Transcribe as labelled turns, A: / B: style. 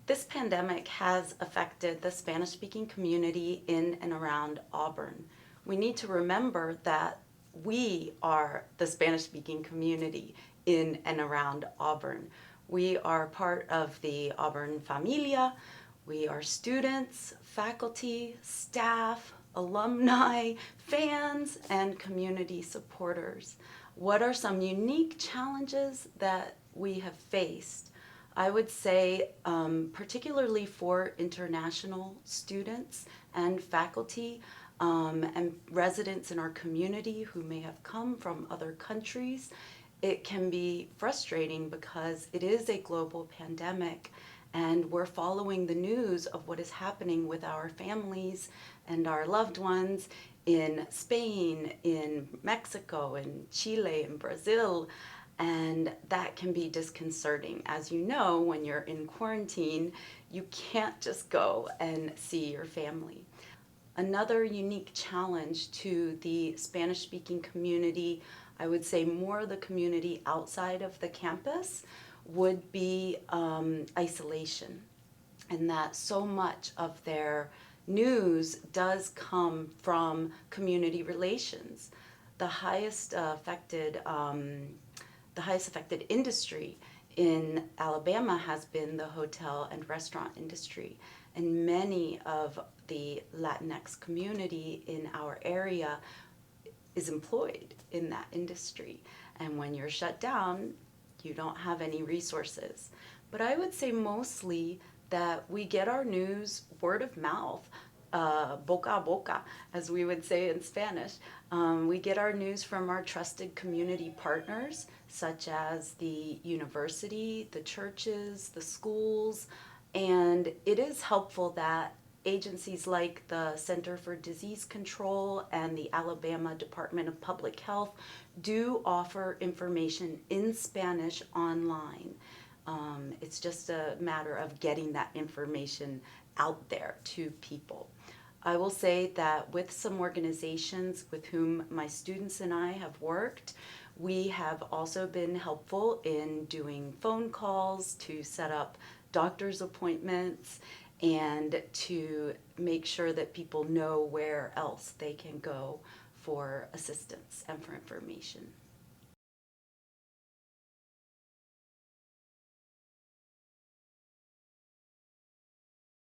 A: This pandemic has affected the Spanish-speaking community in and around Auburn. We need to remember that we are the Spanish-speaking community in and around Auburn. We are part of the Auburn Familia. We are students, faculty, staff, alumni, fans, and community supporters. What are some unique challenges that we have faced? I would say, particularly for international students and faculty and residents in our community who may have come from other countries, it can be frustrating because it is a global pandemic and we're following the news of what is happening with our families and our loved ones in Spain, in Mexico, in Chile, in Brazil. And that can be disconcerting. As you know, when you're in quarantine, you can't just go and see your family. Another unique challenge to the Spanish-speaking community, I would say more the community outside of the campus, would be isolation. And that so much of their news does come from community relations. The highest affected industry in Alabama has been the hotel and restaurant industry. And many of the Latinx community in our area is employed in that industry. And when you're shut down, you don't have any resources. But I would say mostly that we get our news word of mouth, boca a boca, as we would say in Spanish. We get our news from our trusted community partners, such as the university, the churches, the schools, and it is helpful that agencies like the Center for Disease Control and the Alabama Department of Public Health do offer information in Spanish online. It's just a matter of getting that information out there to people. I will say that with some organizations with whom my students and I have worked, we have also been helpful in doing phone calls to set up doctor's appointments and to make sure that people know where else they can go for assistance and for information.